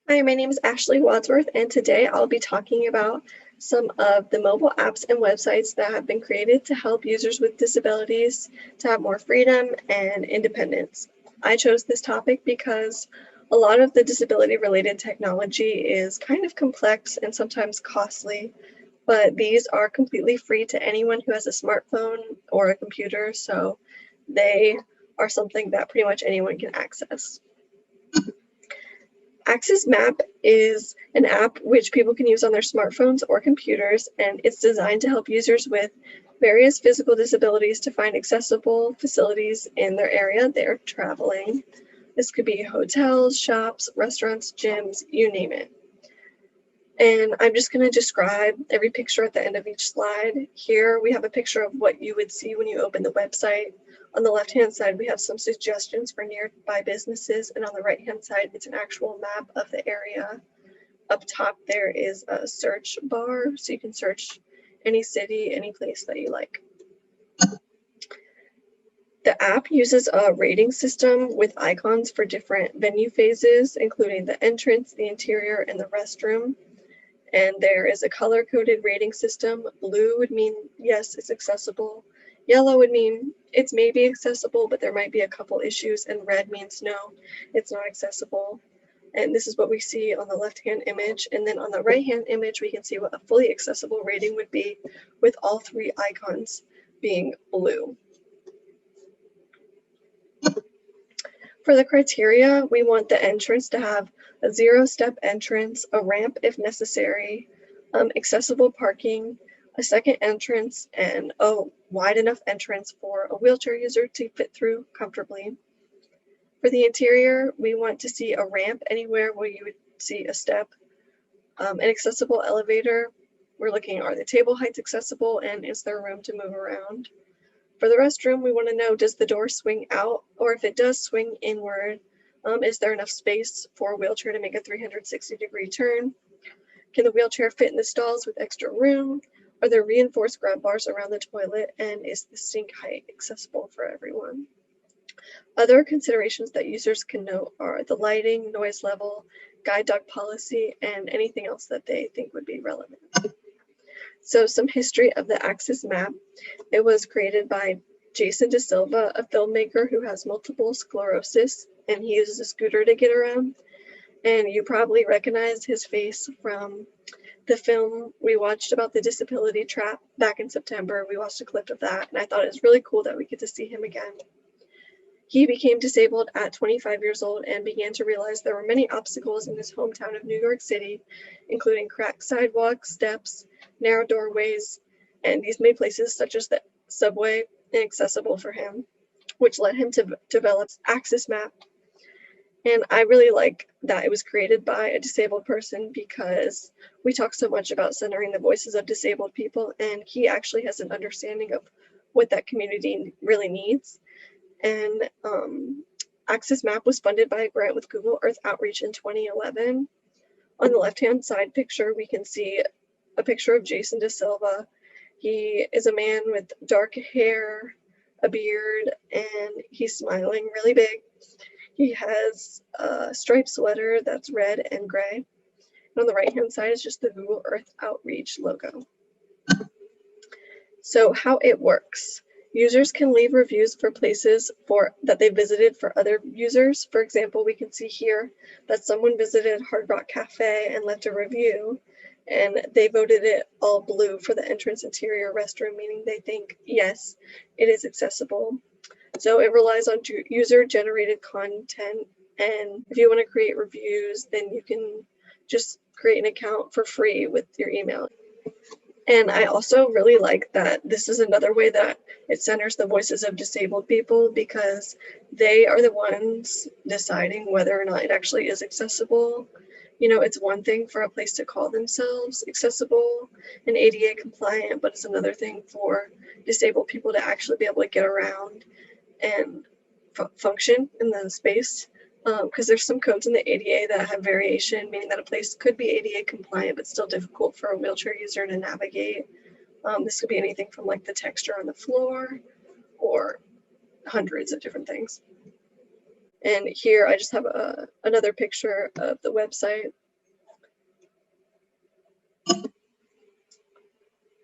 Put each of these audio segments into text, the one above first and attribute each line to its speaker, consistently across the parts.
Speaker 1: Hi, my name is Ashley Wadsworth, and today I'll be talking about some of the mobile apps and websites that have been created to help users with disabilities to have more freedom and independence. I chose this topic because a lot of the disability-related technology is kind of complex and sometimes costly, but these are completely free to anyone who has a smartphone or a computer, so they are something that pretty much anyone can access. Axis Map is an app which people can use on their smartphones or computers, and it's designed to help users with various physical disabilities to find accessible facilities in their area they're traveling. This could be hotels, shops, restaurants, gyms, you name it. And I'm just going to describe every picture at the end of each slide. Here we have a picture of what you would see when you open the website. On the left-hand side, we have some suggestions for nearby businesses, and on the right-hand side, it's an actual map of the area. Up top, there is a search bar, so you can search any city, any place that you like. The app uses a rating system with icons for different venue phases, including the entrance, the interior, and the restroom. And there is a color-coded rating system. Blue would mean yes, it's accessible. Yellow would mean it's maybe accessible, but there might be a couple issues. And red means no, it's not accessible. And this is what we see on the left-hand image. And then on the right-hand image, we can see what a fully accessible rating would be with all three icons being blue. For the criteria, we want the entrance to have a zero-step entrance, a ramp if necessary, accessible parking, a second entrance, and a wide enough entrance for a wheelchair user to fit through comfortably. For the interior, we want to see a ramp anywhere where you would see a step, an accessible elevator. We're looking, are the table heights accessible, and is there room to move around? For the restroom, we want to know, does the door swing out, or if it does swing inward, is there enough space for a wheelchair to make a 360-degree turn? Can the wheelchair fit in the stalls with extra room? Are there reinforced grab bars around the toilet, and is the sink height accessible for everyone? Other considerations that users can note are the lighting, noise level, guide dog policy, and anything else that they think would be relevant. So some history of the Axis map. It was created by Jason De Silva, a filmmaker who has multiple sclerosis, and he uses a scooter to get around. And you probably recognized his face from the film we watched about the disability trap back in September. We watched a clip of that, and I thought it was really cool that we get to see him again. He became disabled at 25 years old and began to realize there were many obstacles in his hometown of New York City, including cracked sidewalks, steps, narrow doorways, and these made places such as the subway inaccessible for him, which led him to develop Axis Map. And I really like that it was created by a disabled person because we talk so much about centering the voices of disabled people, and he actually has an understanding of what that community really needs. And Axis Map was funded by a grant with Google Earth Outreach in 2011. On the left-hand side picture, we can see a picture of Jason De Silva. He is a man with dark hair, a beard, and he's smiling really big. He has a striped sweater that's red and gray. And on the right-hand side is just the Google Earth Outreach logo. So how it works. Users can leave reviews for places that they visited for other users. For example, we can see here that someone visited Hard Rock Cafe and left a review, and they voted it all blue for the entrance interior restroom, meaning they think, yes, it is accessible. So it relies on user-generated content, and if you want to create reviews, then you can just create an account for free with your email. And I also really like that this is another way that it centers the voices of disabled people because they are the ones deciding whether or not it actually is accessible. You know, it's one thing for a place to call themselves accessible and ADA compliant, but it's another thing for disabled people to actually be able to get around and function in the space. Because there's some codes in the ADA that have variation, meaning that a place could be ADA compliant, but still difficult for a wheelchair user to navigate. This could be anything from like the texture on the floor or hundreds of different things. And here I just have another picture of the website.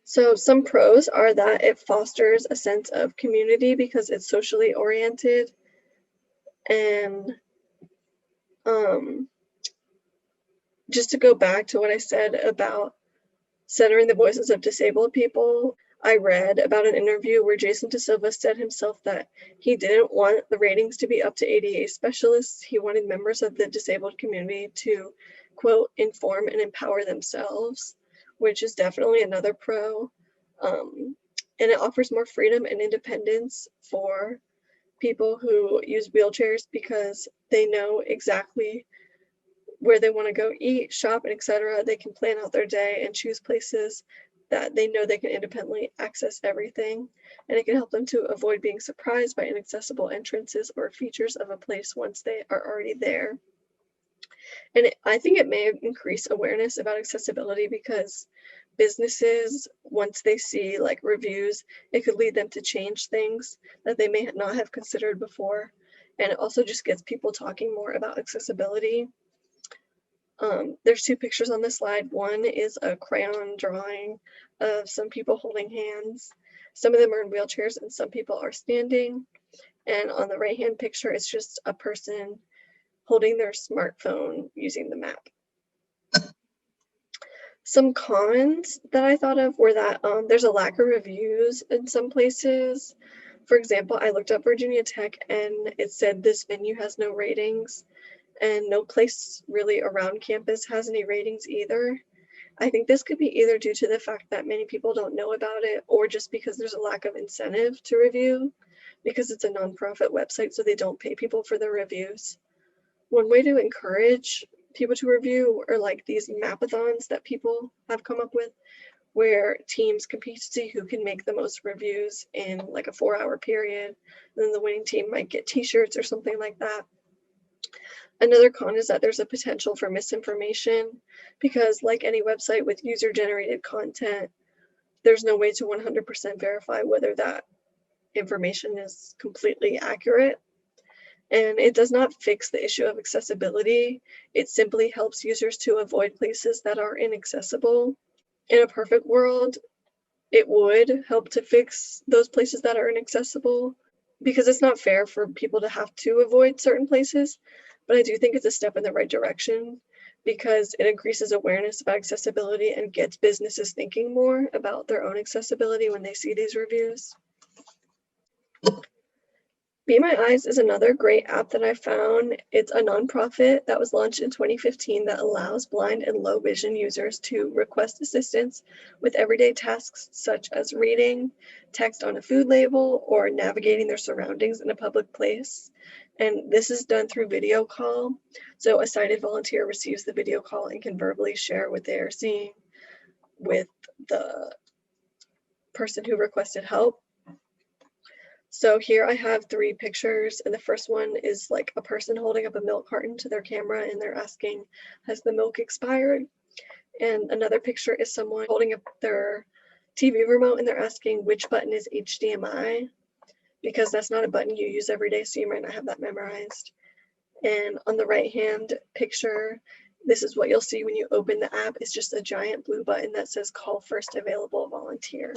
Speaker 1: So some pros are that it fosters a sense of community because it's socially oriented, and just to go back to what I said about centering the voices of disabled people, I read about an interview where Jason DaSilva said himself that he didn't want the ratings to be up to ADA specialists. He wanted members of the disabled community to, quote, inform and empower themselves, which is definitely another pro. And it offers more freedom and independence for people who use wheelchairs because they know exactly where they want to go eat, shop, and etc. They can plan out their day and choose places that they know they can independently access everything. And it can help them to avoid being surprised by inaccessible entrances or features of a place once they are already there. And I think it may increase awareness about accessibility because businesses, once they see like reviews, it could lead them to change things that they may not have considered before. And it also just gets people talking more about accessibility. There's two pictures on this slide. One is a crayon drawing of some people holding hands. Some of them are in wheelchairs and some people are standing. And on the right-hand picture, it's just a person holding their smartphone using the map. Some cons that I thought of were that there's a lack of reviews in some places. For example, I looked up Virginia Tech and it said this venue has no ratings, and no place really around campus has any ratings either. I think this could be either due to the fact that many people don't know about it or just because there's a lack of incentive to review because it's a nonprofit website, so they don't pay people for their reviews. One way to encourage people to review are like these mapathons that people have come up with where teams compete to see who can make the most reviews in like a 4-hour period. And then the winning team might get t-shirts or something like that. Another con is that there's a potential for misinformation because like any website with user-generated content, there's no way to 100% verify whether that information is completely accurate. And it does not fix the issue of accessibility. It simply helps users to avoid places that are inaccessible. In a perfect world, it would help to fix those places that are inaccessible because it's not fair for people to have to avoid certain places. But I do think it's a step in the right direction because it increases awareness about accessibility and gets businesses thinking more about their own accessibility when they see these reviews. Be My Eyes is another great app that I found. It's a nonprofit that was launched in 2015 that allows blind and low vision users to request assistance with everyday tasks such as reading text on a food label or navigating their surroundings in a public place. And this is done through video call. So a sighted volunteer receives the video call and can verbally share what they are seeing with the person who requested help. So here I have 3 pictures, and the first one is like a person holding up a milk carton to their camera and they're asking, has the milk expired? And another picture is someone holding up their TV remote and they're asking which button is HDMI, because that's not a button you use every day, so you might not have that memorized. And on the right-hand picture, this is what you'll see when you open the app. It's just a giant blue button that says call first available volunteer.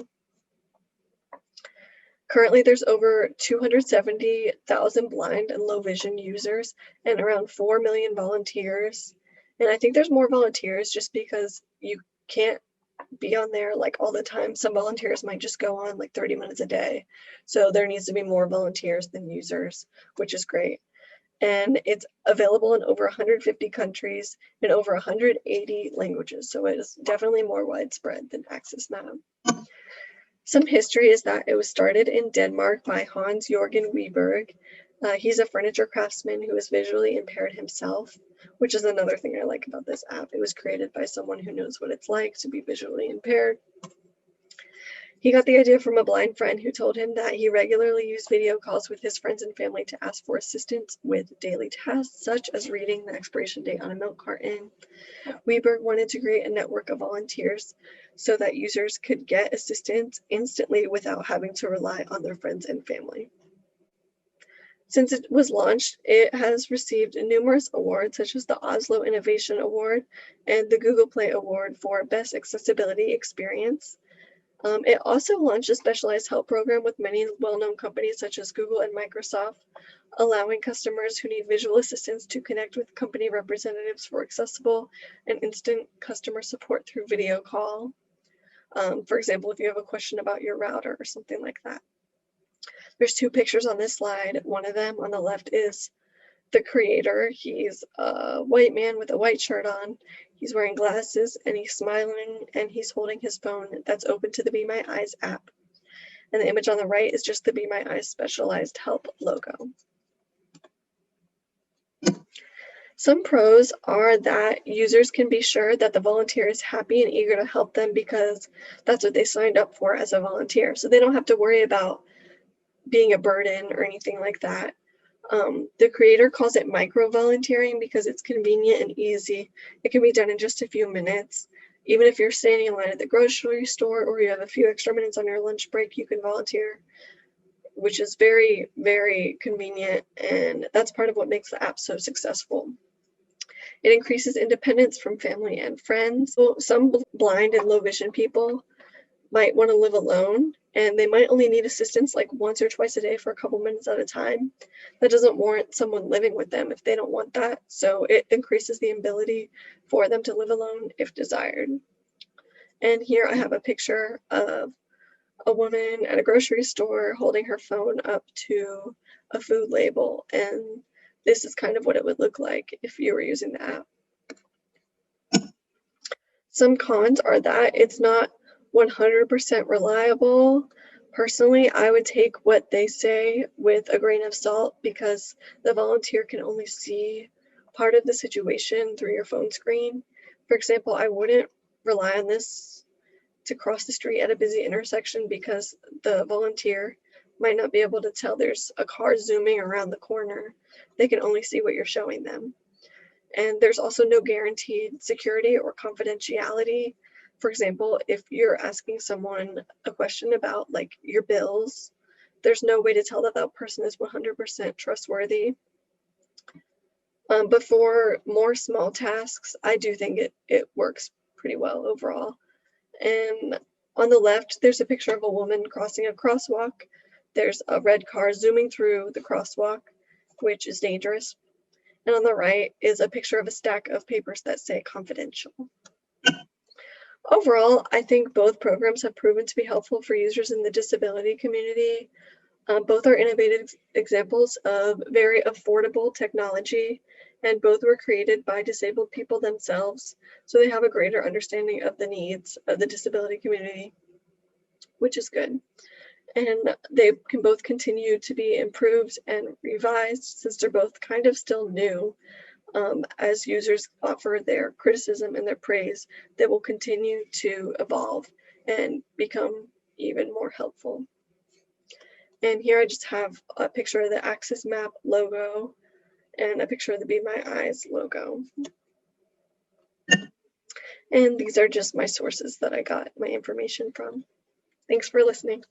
Speaker 1: Currently, there's over 270,000 blind and low vision users and around 4 million volunteers. And I think there's more volunteers just because you can't be on there like all the time. Some volunteers might just go on like 30 minutes a day. So there needs to be more volunteers than users, which is great. And it's available in over 150 countries in over 180 languages. So it is definitely more widespread than Access Now. Some history is that it was started in Denmark by Hans Jorgen Wiberg. He's a furniture craftsman who is visually impaired himself, which is another thing I like about this app. It was created by someone who knows what it's like to be visually impaired. He got the idea from a blind friend who told him that he regularly used video calls with his friends and family to ask for assistance with daily tasks, such as reading the expiration date on a milk carton. Wiberg wanted to create a network of volunteers so that users could get assistance instantly without having to rely on their friends and family. Since it was launched, it has received numerous awards such as the Oslo Innovation Award and the Google Play Award for Best Accessibility Experience. It also launched a specialized help program with many well-known companies such as Google and Microsoft, allowing customers who need visual assistance to connect with company representatives for accessible and instant customer support through video call. For example, if you have a question about your router or something like that. There's two pictures on this slide. One of them on the left is the creator. He's a white man with a white shirt on. He's wearing glasses and he's smiling and he's holding his phone that's open to the Be My Eyes app. And the image on the right is just the Be My Eyes specialized help logo. Some pros are that users can be sure that the volunteer is happy and eager to help them because that's what they signed up for as a volunteer. So they don't have to worry about being a burden or anything like that. The creator calls it micro volunteering because it's convenient and easy. It can be done in just a few minutes. Even if you're standing in line at the grocery store or you have a few extra minutes on your lunch break, you can volunteer, which is very, very convenient. And that's part of what makes the app so successful. It increases independence from family and friends. So some blind and low vision people might want to live alone and they might only need assistance like once or twice a day for a couple minutes at a time. That doesn't warrant someone living with them if they don't want that. So it increases the ability for them to live alone if desired. And here I have a picture of a woman at a grocery store holding her phone up to a food label. And this is kind of what it would look like if you were using the app. Some cons are that it's not 100% reliable. Personally, I would take what they say with a grain of salt because the volunteer can only see part of the situation through your phone screen. For example, I wouldn't rely on this to cross the street at a busy intersection because the volunteer might not be able to tell there's a car zooming around the corner. They can only see what you're showing them. And there's also no guaranteed security or confidentiality. For example, if you're asking someone a question about like your bills, there's no way to tell that that person is 100% trustworthy. But for more small tasks, I do think it works pretty well overall. And on the left, there's a picture of a woman crossing a crosswalk. There's a red car zooming through the crosswalk, which is dangerous. And on the right is a picture of a stack of papers that say confidential. Overall, I think both programs have proven to be helpful for users in the disability community. Both are innovative examples of very affordable technology, and both were created by disabled people themselves, so they have a greater understanding of the needs of the disability community, which is good. And they can both continue to be improved and revised since they're both kind of still new. As users offer their criticism and their praise, they will continue to evolve and become even more helpful. And here I just have a picture of the Axis Map logo and a picture of the Be My Eyes logo. And these are just my sources that I got my information from. Thanks for listening.